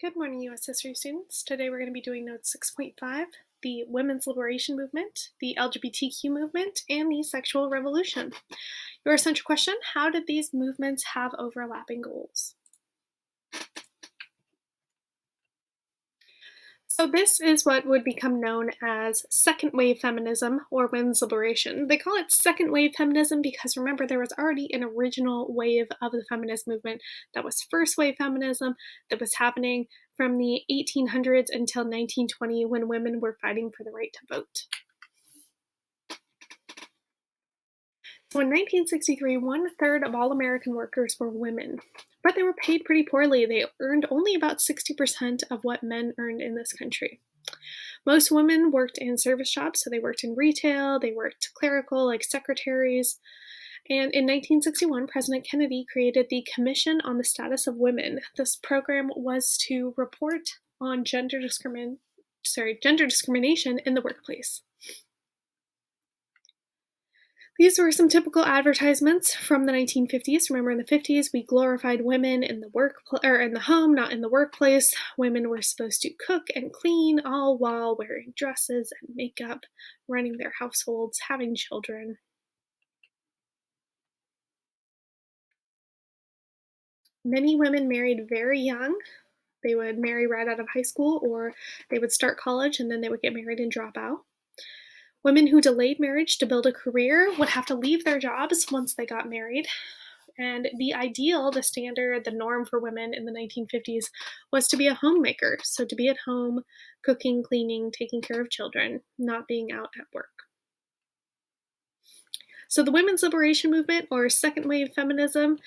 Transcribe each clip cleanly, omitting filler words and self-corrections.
Good morning, U.S. History students. Today we're going to be doing Note 6.5, the Women's Liberation Movement, the LGBTQ movement, and the Sexual Revolution. Your essential question, how did these movements have overlapping goals? So this is what would become known as second wave feminism or women's liberation. They call it second wave feminism because remember there was already an original wave of the feminist movement that was first wave feminism that was happening from the 1800s until 1920 when women were fighting for the right to vote. So in 1963, 1/3 of all American workers were women, but they were paid pretty poorly. They earned only about 60% of what men earned in this country. Most women worked in service jobs, so they worked in retail, they worked clerical, like secretaries. And in 1961, President Kennedy created the Commission on the Status of Women. This program was to report on gender discrimination in the workplace. These were some typical advertisements from the 1950s. Remember, in the 50s, we glorified women in the home, not in the workplace. Women were supposed to cook and clean, all while wearing dresses and makeup, running their households, having children. Many women married very young. They would marry right out of high school, or they would start college and then they would get married and drop out. Women who delayed marriage to build a career would have to leave their jobs once they got married. And the ideal, the standard, the norm for women in the 1950s was to be a homemaker. So to be at home, cooking, cleaning, taking care of children, not being out at work. So the women's liberation movement, or second wave feminism,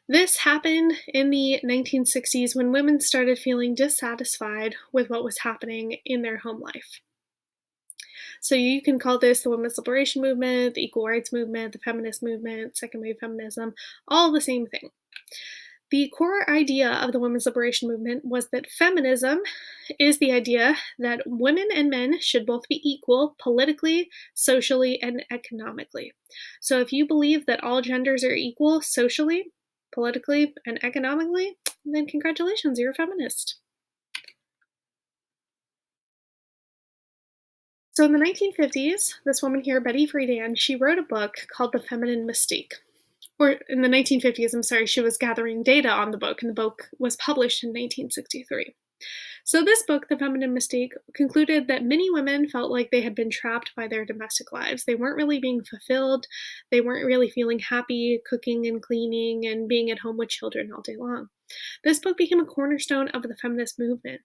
this happened in the 1960s when women started feeling dissatisfied with what was happening in their home life. So you can call this the women's liberation movement, the equal rights movement, the feminist movement, second wave feminism, all the same thing. The core idea of the women's liberation movement was that feminism is the idea that women and men should both be equal politically, socially, and economically. So if you believe that all genders are equal socially, politically, and economically, then congratulations, you're a feminist. So in the 1950s, this woman here, Betty Friedan, she wrote a book called The Feminine Mystique. Or in the 1950s, I'm sorry, she was gathering data on the book, and the book was published in 1963. So this book, The Feminine Mystique, concluded that many women felt like they had been trapped by their domestic lives. They weren't really being fulfilled. They weren't really feeling happy cooking and cleaning and being at home with children all day long. This book became a cornerstone of the feminist movement.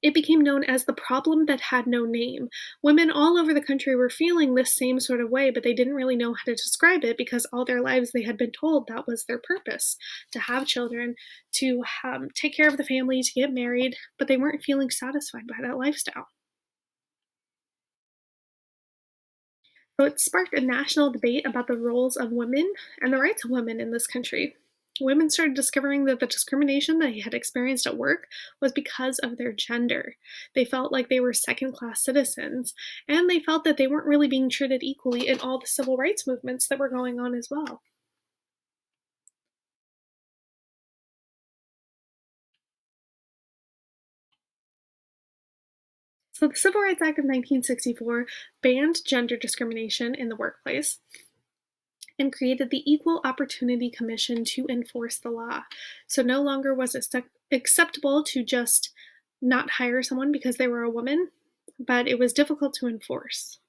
It became known as the problem that had no name. Women all over the country were feeling this same sort of way, but they didn't really know how to describe it because all their lives they had been told that was their purpose, to have children, to take care of the family, to get married, but they weren't feeling satisfied by that lifestyle. So it sparked a national debate about the roles of women and the rights of women in this country. Women started discovering that the discrimination they had experienced at work was because of their gender. They felt like they were second class citizens, and they felt that they weren't really being treated equally in all the civil rights movements that were going on as well. So the Civil Rights Act of 1964 banned gender discrimination in the workplace and created the Equal Opportunity Commission to enforce the law. So no longer was it acceptable to just not hire someone because they were a woman, but it was difficult to enforce.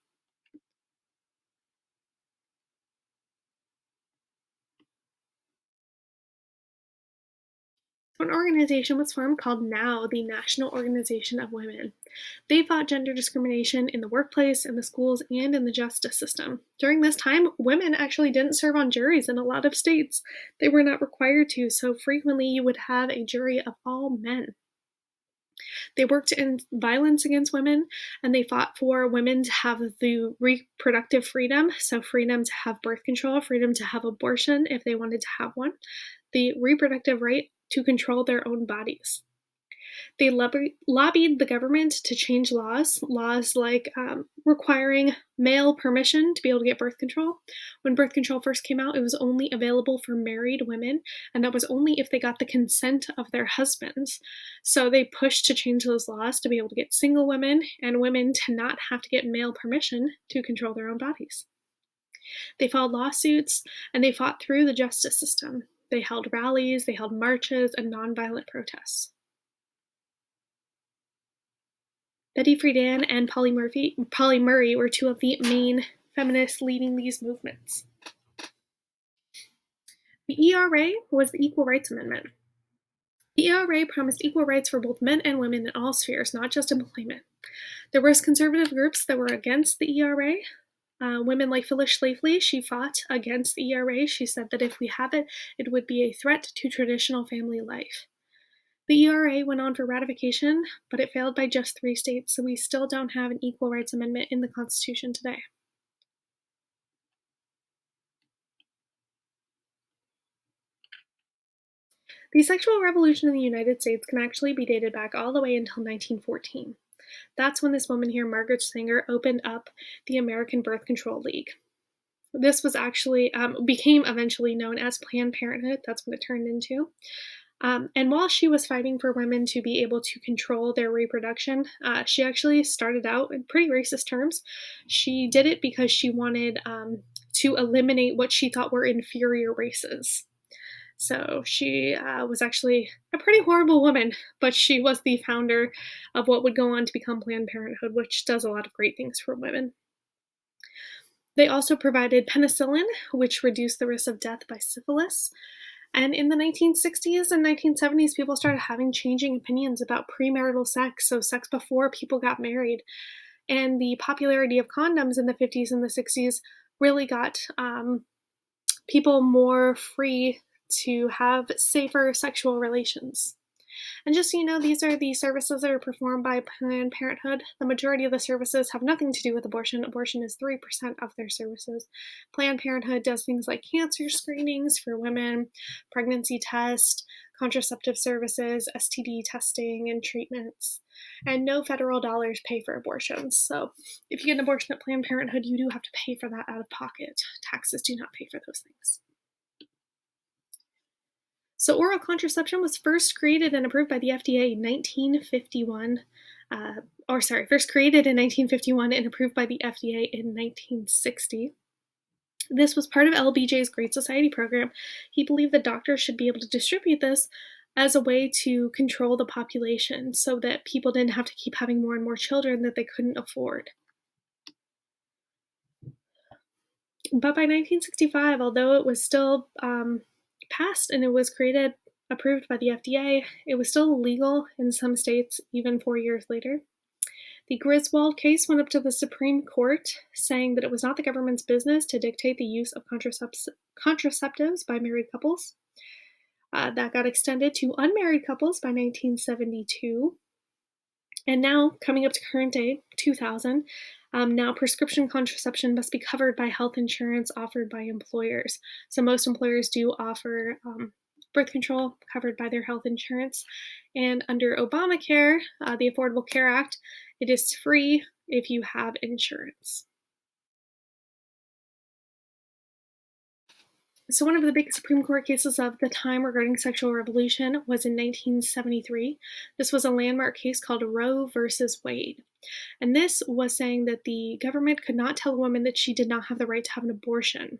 An organization was formed called NOW, the National Organization of Women. They fought gender discrimination in the workplace, in the schools, and in the justice system. During this time, women actually didn't serve on juries in a lot of states. They were not required to, so frequently you would have a jury of all men. They worked in violence against women, and they fought for women to have the reproductive freedom, so freedom to have birth control, freedom to have abortion if they wanted to have one, the reproductive right to control their own bodies. They lobbied the government to change laws like requiring male permission to be able to get birth control. When birth control first came out, it was only available for married women, and that was only if they got the consent of their husbands. So they pushed to change those laws to be able to get single women and women to not have to get male permission to control their own bodies. They filed lawsuits and they fought through the justice system. They held rallies, they held marches, and nonviolent protests. Betty Friedan and Polly Murray were two of the main feminists leading these movements. The ERA was the Equal Rights Amendment. The ERA promised equal rights for both men and women in all spheres, not just employment. There was conservative groups that were against the ERA. Women like Phyllis Schlafly, she fought against the ERA. She said that if we have it, it would be a threat to traditional family life. The ERA went on for ratification, but it failed by just 3 states, so we still don't have an Equal Rights Amendment in the Constitution today. The sexual revolution in the United States can actually be dated back all the way until 1914. That's when this woman here, Margaret Sanger, opened up the American Birth Control League. This was actually became eventually known as Planned Parenthood. That's what it turned into. And while she was fighting for women to be able to control their reproduction, she actually started out in pretty racist terms. She did it because she wanted to eliminate what she thought were inferior races. So she was actually a pretty horrible woman, but she was the founder of what would go on to become Planned Parenthood, which does a lot of great things for women. They also provided penicillin, which reduced the risk of death by syphilis. And in the 1960s and 1970s, people started having changing opinions about premarital sex, so sex before people got married. And the popularity of condoms in the 50s and the 60s really got people more free to have safer sexual relations. And just so you know, these are the services that are performed by Planned Parenthood. The majority of the services have nothing to do with abortion. Abortion is 3% of their services. Planned Parenthood does things like cancer screenings for women, pregnancy tests, contraceptive services, STD testing, and treatments. And no federal dollars pay for abortions. So if you get an abortion at Planned Parenthood, you do have to pay for that out of pocket. Taxes do not pay for those things. So oral contraception was first created and approved by the FDA in 1951. First created in 1951 and approved by the FDA in 1960. This was part of LBJ's Great Society program. He believed that doctors should be able to distribute this as a way to control the population so that people didn't have to keep having more and more children that they couldn't afford. But by 1965, although it was still passed and it was approved by the FDA, it was still illegal in some states even 4 years later. The Griswold case went up to the Supreme Court, saying that it was not the government's business to dictate the use of contraceptives by married couples. That got extended to unmarried couples by 1972. And now, coming up to current day, 2000, now prescription contraception must be covered by health insurance offered by employers. So most employers do offer birth control covered by their health insurance. And under Obamacare, the Affordable Care Act, it is free if you have insurance. So one of the big Supreme Court cases of the time regarding sexual revolution was in 1973. This was a landmark case called Roe versus Wade. And this was saying that the government could not tell a woman that she did not have the right to have an abortion.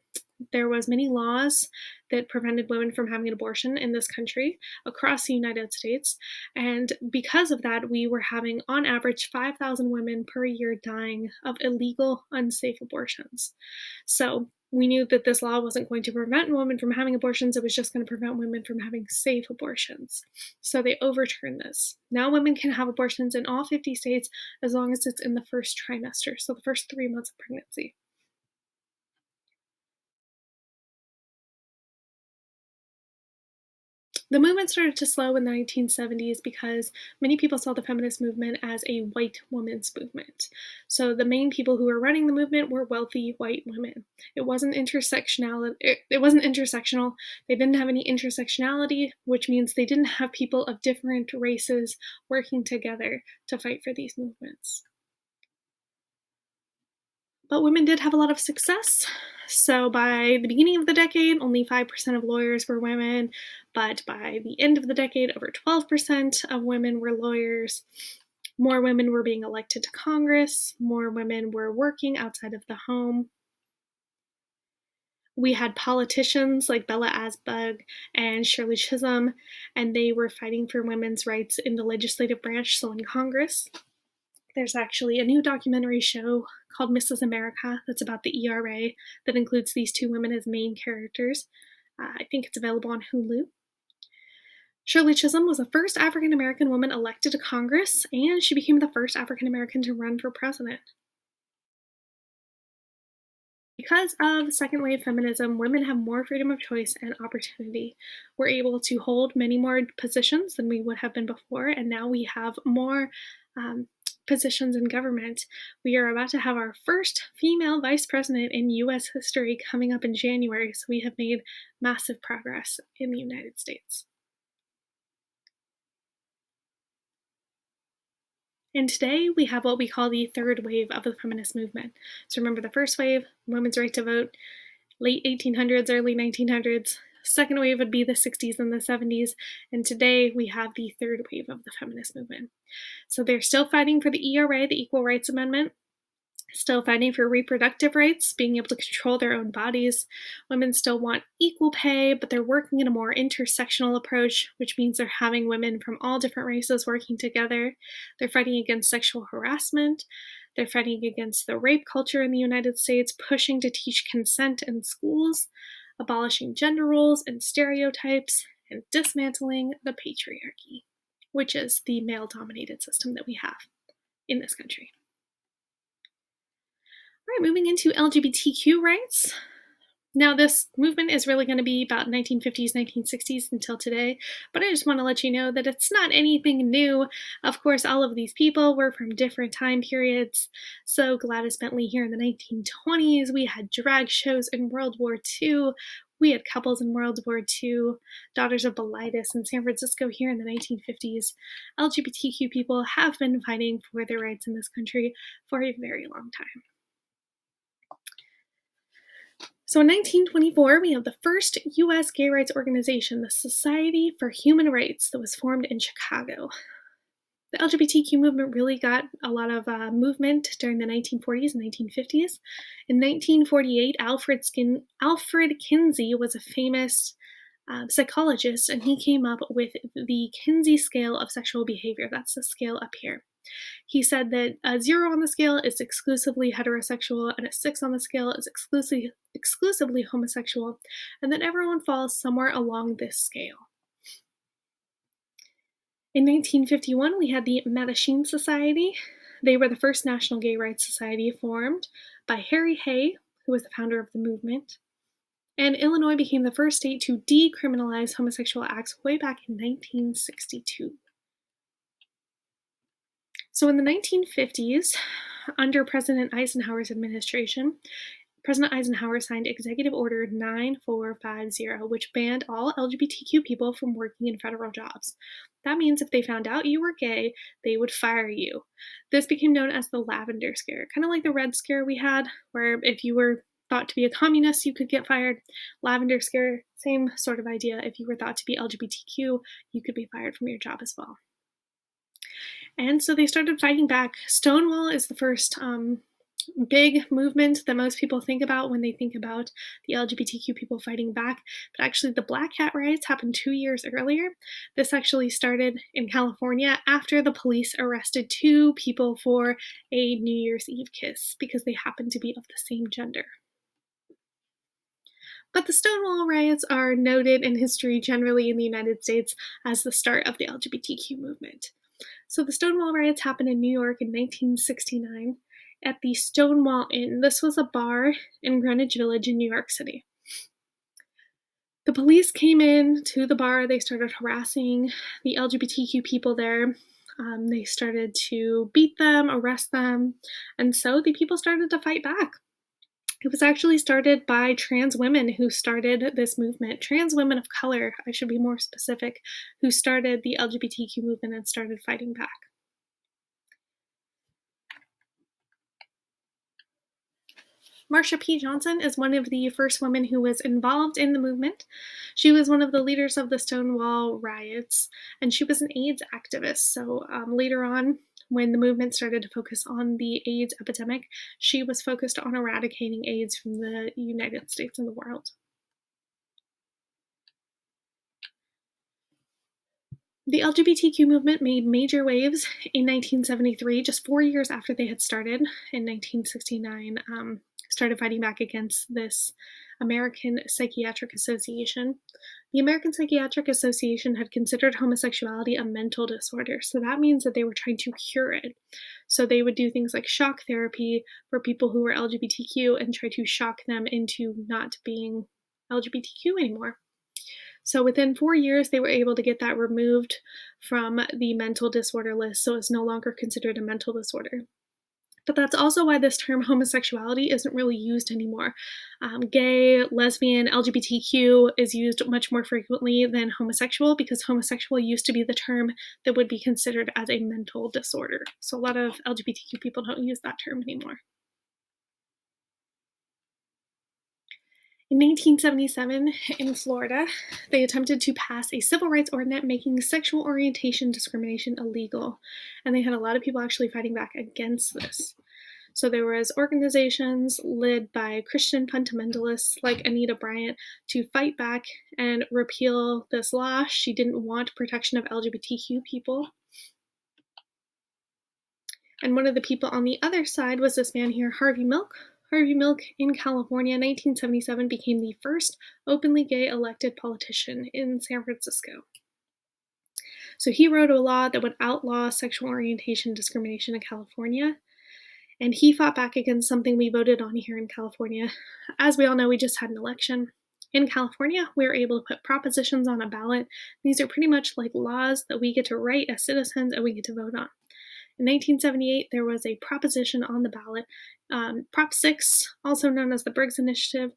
There was many laws that prevented women from having an abortion in this country across the United States. And because of that, we were having on average 5,000 women per year dying of illegal, unsafe abortions. So we knew that this law wasn't going to prevent women from having abortions, it was just going to prevent women from having safe abortions. So they overturned this. Now women can have abortions in all 50 states as long as it's in the first trimester, so the first 3 months of pregnancy. The movement started to slow in the 1970s because many people saw the feminist movement as a white woman's movement. So the main people who were running the movement were wealthy white women. It wasn't intersectional. It wasn't intersectional. They didn't have any intersectionality, which means they didn't have people of different races working together to fight for these movements. But women did have a lot of success. So by the beginning of the decade, only 5% of lawyers were women, but by the end of the decade, over 12% of women were lawyers. More women were being elected to Congress, more women were working outside of the home. We had politicians like Bella Abzug and Shirley Chisholm, and they were fighting for women's rights in the legislative branch, so in Congress. There's actually a new documentary show called Mrs. America that's about the ERA that includes these two women as main characters. I think it's available on Hulu. Shirley Chisholm was the first African American woman elected to Congress, and she became the first African American to run for president. Because of second wave feminism, women have more freedom of choice and opportunity. We're able to hold many more positions than we would have been before, and now we have more positions in government. We are about to have our first female vice president in US history coming up in January, so we have made massive progress in the United States. And today we have what we call the third wave of the feminist movement. So remember the first wave, women's right to vote, late 1800s, early 1900s. Second wave would be the 60s and the 70s, and today we have the third wave of the feminist movement. So they're still fighting for the ERA, the Equal Rights Amendment, still fighting for reproductive rights, being able to control their own bodies. Women still want equal pay, but they're working in a more intersectional approach, which means they're having women from all different races working together. They're fighting against sexual harassment. They're fighting against the rape culture in the United States, pushing to teach consent in schools, abolishing gender roles and stereotypes, and dismantling the patriarchy, which is the male-dominated system that we have in this country. All right, moving into LGBTQ rights. Now, this movement is really going to be about 1950s, 1960s until today, but I just want to let you know that it's not anything new. Of course, all of these people were from different time periods. So Gladys Bentley here in the 1920s, we had drag shows in World War II, we had couples in World War II, Daughters of Bilitis in San Francisco here in the 1950s. LGBTQ people have been fighting for their rights in this country for a very long time. So in 1924, we have the first U.S. gay rights organization, the Society for Human Rights, that was formed in Chicago. The LGBTQ movement really got a lot of movement during the 1940s and 1950s. In 1948, Alfred Kinsey was a famous psychologist, and he came up with the Kinsey scale of sexual behavior. That's the scale up here. He said that a 0 on the scale is exclusively heterosexual, and a 6 on the scale is exclusively homosexual, and that everyone falls somewhere along this scale. In 1951, we had the Mattachine Society. They were the first national gay rights society formed by Harry Hay, who was the founder of the movement. And Illinois became the first state to decriminalize homosexual acts way back in 1962. So in the 1950s, under President Eisenhower's administration, President Eisenhower signed Executive Order 9450, which banned all LGBTQ people from working in federal jobs. That means if they found out you were gay, they would fire you. This became known as the Lavender Scare, kind of like the Red Scare we had, where if you were thought to be a communist, you could get fired. Lavender Scare, same sort of idea. If you were thought to be LGBTQ, you could be fired from your job as well. And so they started fighting back. Stonewall is the first big movement that most people think about when they think about the LGBTQ people fighting back. But actually, the Black Hat riots happened 2 years earlier. This actually started in California after the police arrested 2 people for a New Year's Eve kiss because they happened to be of the same gender. But the Stonewall riots are noted in history generally in the United States as the start of the LGBTQ movement. So the Stonewall riots happened in New York in 1969 at the Stonewall Inn. This was a bar in Greenwich Village in New York City. The police came in to the bar. They started harassing the LGBTQ people there. They started to beat them, arrest them, and so the people started to fight back. It was actually started by trans women who started this movement, trans women of color, I should be more specific, who started the LGBTQ movement and started fighting back. Marsha P. Johnson is one of the first women who was involved in the movement. She was one of the leaders of the Stonewall riots, and she was an AIDS activist. So later on, when the movement started to focus on the AIDS epidemic, she was focused on eradicating AIDS from the United States and the world. The LGBTQ movement made major waves in 1973, just 4 years after they had started in 1969. Started fighting back against this American Psychiatric Association. The American Psychiatric Association had considered homosexuality a mental disorder, so that means that they were trying to cure it. So they would do things like shock therapy for people who were LGBTQ and try to shock them into not being LGBTQ anymore. So within 4 years, they were able to get that removed from the mental disorder list, so it's no longer considered a mental disorder. But that's also why this term homosexuality isn't really used anymore. Gay, lesbian, LGBTQ is used much more frequently than homosexual, because homosexual used to be the term that would be considered as a mental disorder. So a lot of LGBTQ people don't use that term anymore. In 1977, in Florida, they attempted to pass a civil rights ordinance making sexual orientation discrimination illegal, and they had a lot of people actually fighting back against this. So there was organizations led by Christian fundamentalists like Anita Bryant to fight back and repeal this law. She didn't want protection of LGBTQ people. And one of the people on the other side was this man here, Harvey Milk. Harvey Milk in California, 1977, became the first openly gay elected politician in San Francisco. So he wrote a law that would outlaw sexual orientation discrimination in California, and he fought back against something we voted on here in California. As we all know, we just had an election. In California, we were able to put propositions on a ballot. These are pretty much like laws that we get to write as citizens and we get to vote on. In 1978, there was a proposition on the ballot, Prop 6, also known as the Briggs Initiative.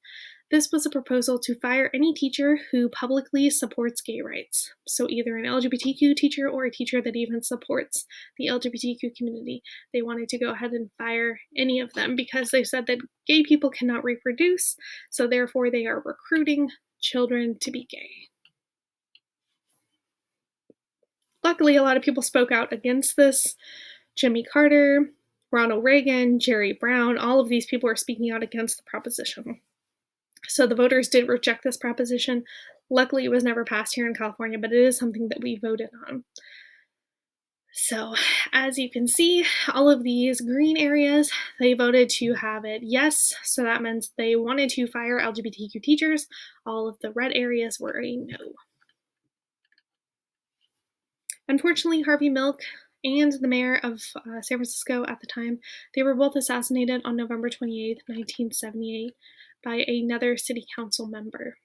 This was a proposal to fire any teacher who publicly supports gay rights. So either an LGBTQ teacher or a teacher that even supports the LGBTQ community. They wanted to go ahead and fire any of them because they said that gay people cannot reproduce, so therefore they are recruiting children to be gay. Luckily, a lot of people spoke out against this. Jimmy Carter, Ronald Reagan, Jerry Brown, all of these people are speaking out against the proposition. So the voters did reject this proposition. Luckily, it was never passed here in California, but it is something that we voted on. So as you can see, all of these green areas, they voted to have it yes. So that means they wanted to fire LGBTQ teachers. All of the red areas were a no. Unfortunately, Harvey Milk and the mayor of San Francisco at the time, they were both assassinated on November 28, 1978, by another city council member.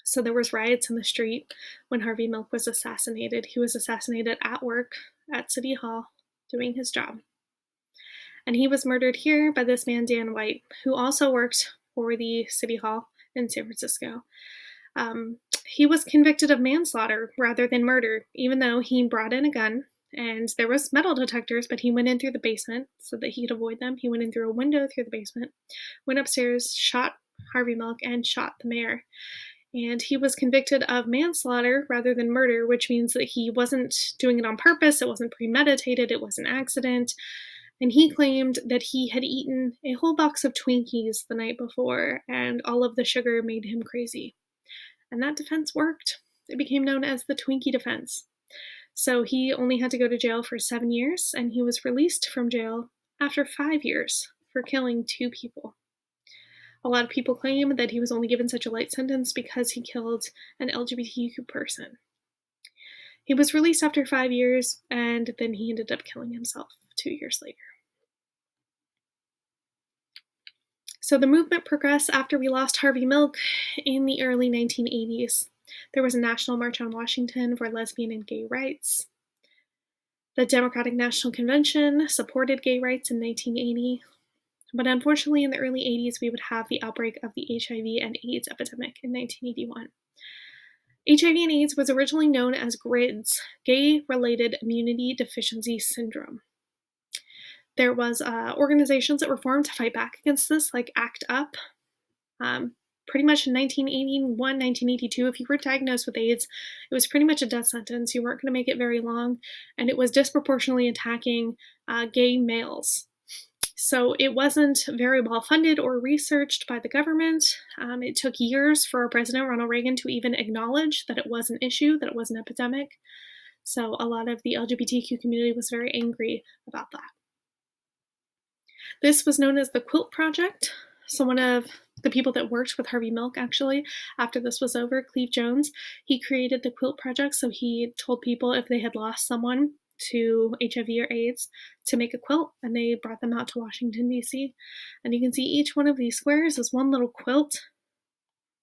So there was riots in the street when Harvey Milk was assassinated. He was assassinated at work at City Hall doing his job. And he was murdered here by this man, Dan White, who also worked for the City Hall in San Francisco. He was convicted of manslaughter rather than murder, even though he brought in a gun and there was metal detectors, but he went in through the basement so that he could avoid them. He went in through a window through the basement, went upstairs, shot Harvey Milk, and shot the mayor. And he was convicted of manslaughter rather than murder, which means that he wasn't doing it on purpose, it wasn't premeditated, it was an accident. And he claimed that he had eaten a whole box of Twinkies the night before, and all of the sugar made him crazy. And that defense worked. It became known as the Twinkie defense. So he only had to go to jail for 7 years, and he was released from jail after 5 years for killing 2 people. A lot of people claim that he was only given such a light sentence because he killed an LGBTQ person. He was released after 5 years, and then he ended up killing himself 2 years later. So the movement progressed after we lost Harvey Milk in the early 1980s. There was a national march on Washington for lesbian and gay rights. The Democratic National Convention supported gay rights in 1980. But unfortunately, in the early 80s, we would have the outbreak of the HIV and AIDS epidemic in 1981. HIV and AIDS was originally known as GRIDS, Gay-Related Immunity Deficiency Syndrome. There was organizations that were formed to fight back against this, like ACT UP. Pretty much in 1981, 1982, if you were diagnosed with AIDS, it was pretty much a death sentence. You weren't going to make it very long, and it was disproportionately attacking gay males. So it wasn't very well funded or researched by the government. It took years for President Ronald Reagan to even acknowledge that it was an issue, that it was an epidemic. So a lot of the LGBTQ community was very angry about that. This was known as the Quilt Project. So one of the people that worked with Harvey Milk, actually, after this was over, Cleve Jones, he created the Quilt Project. So he told people if they had lost someone to HIV or AIDS to make a quilt, and they brought them out to Washington, D.C. And you can see each one of these squares is one little quilt,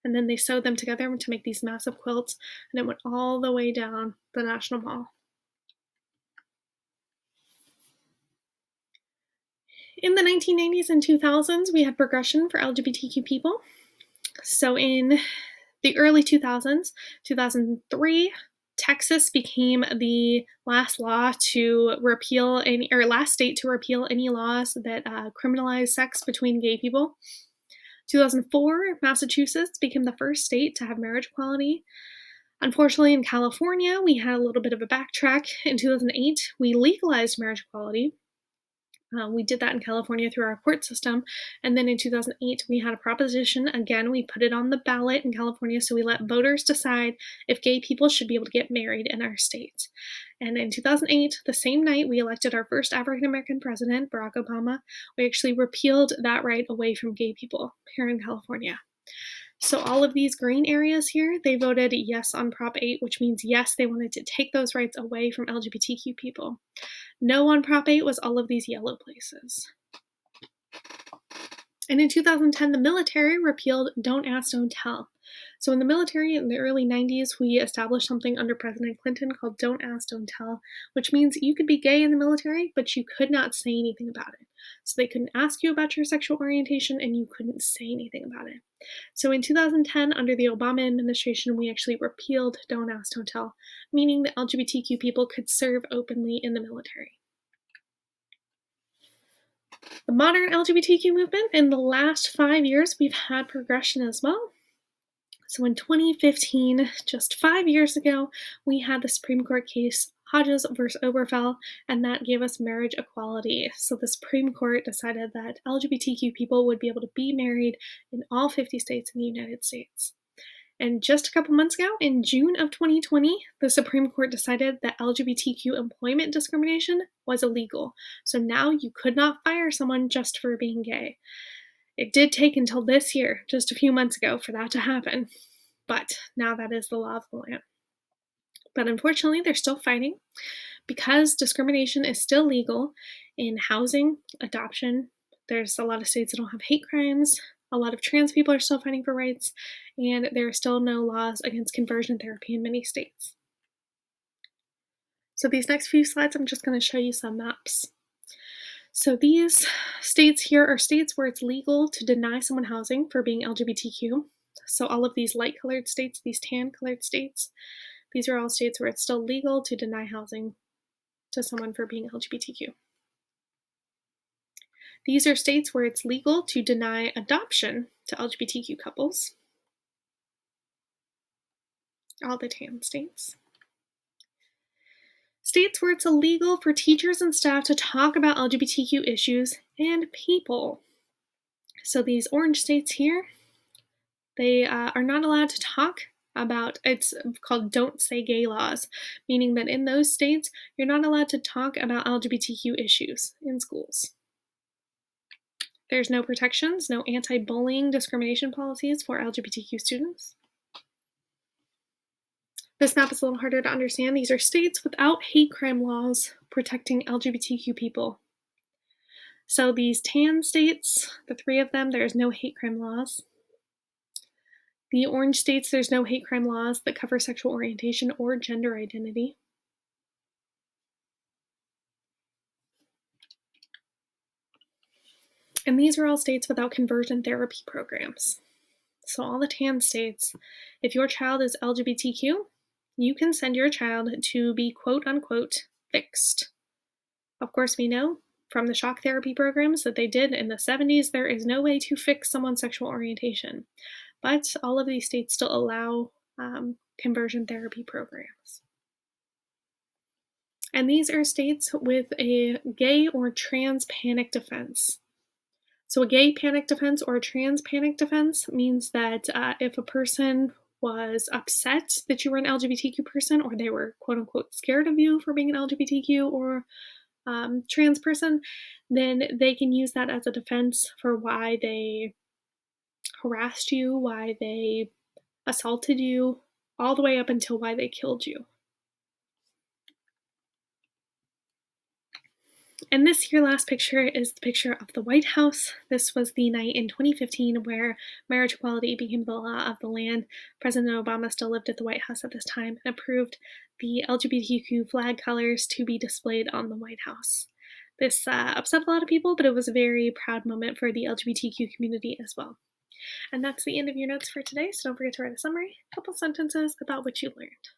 and then they sewed them together to make these massive quilts, and it went all the way down the National Mall. In the 1990s and 2000s, we had progression for LGBTQ people. So in the early 2000s, 2003, Texas became the last state to repeal any laws that criminalize sex between gay people. 2004, Massachusetts became the first state to have marriage equality. Unfortunately, in California, we had a little bit of a backtrack. In 2008, we legalized marriage equality. We did that in California through our court system. And then in 2008, we had a proposition. Again, we put it on the ballot in California, so we let voters decide if gay people should be able to get married in our state. And in 2008, the same night we elected our first African-American president, Barack Obama, we actually repealed that right away from gay people here in California. So all of these green areas here, they voted yes on Prop 8, which means yes, they wanted to take those rights away from LGBTQ people. No on Prop 8 was all of these yellow places. And in 2010, the military repealed Don't Ask, Don't Tell. So in the military, in the early 90s, we established something under President Clinton called Don't Ask, Don't Tell, which means you could be gay in the military, but you could not say anything about it. So they couldn't ask you about your sexual orientation, and you couldn't say anything about it. So in 2010, under the Obama administration, we actually repealed Don't Ask, Don't Tell, meaning that LGBTQ people could serve openly in the military. The modern LGBTQ movement, in the last 5 years, we've had progression as well. So in 2015, just 5 years ago, we had the Supreme Court case Hodges versus Obergefell, and that gave us marriage equality. So the Supreme Court decided that LGBTQ people would be able to be married in all 50 states in the United States. And just a couple months ago, in June of 2020, the Supreme Court decided that LGBTQ employment discrimination was illegal. So now you could not fire someone just for being gay. It did take until this year, just a few months ago, for that to happen. But now that is the law of the land. But unfortunately, they're still fighting because discrimination is still legal in housing, adoption. There's a lot of states that don't have hate crimes. A lot of trans people are still fighting for rights, and there are still no laws against conversion therapy in many states. So these next few slides, I'm just going to show you some maps. So these states here are states where it's legal to deny someone housing for being LGBTQ. So all of these light-colored states, these tan-colored states, these are all states where it's still legal to deny housing to someone for being LGBTQ. These are states where it's legal to deny adoption to LGBTQ couples. All the tan states. States where it's illegal for teachers and staff to talk about LGBTQ issues and people. So these orange states here, they are not allowed to talk about, it's called Don't Say Gay laws, meaning that in those states, you're not allowed to talk about LGBTQ issues in schools. There's no protections, no anti-bullying discrimination policies for LGBTQ students. This map is a little harder to understand. These are states without hate crime laws protecting LGBTQ people. So these tan states, the three of them, there's no hate crime laws. The orange states, there's no hate crime laws that cover sexual orientation or gender identity. And these are all states without conversion therapy programs. So all the tan states, if your child is LGBTQ, you can send your child to be quote unquote fixed. Of course, we know from the shock therapy programs that they did in the 70s, there is no way to fix someone's sexual orientation. But all of these states still allow conversion therapy programs. And these are states with a gay or trans panic defense. So a gay panic defense or a trans panic defense means that if a person was upset that you were an LGBTQ person, or they were quote unquote scared of you for being an LGBTQ or trans person, then they can use that as a defense for why they harassed you, why they assaulted you, all the way up until why they killed you. And this here last picture is the picture of the White House. This was the night in 2015 where marriage equality became the law of the land. President Obama still lived at the White House at this time and approved the LGBTQ flag colors to be displayed on the White House. This upset a lot of people, but it was a very proud moment for the LGBTQ community as well. And that's the end of your notes for today, so don't forget to write a summary, a couple sentences about what you learned.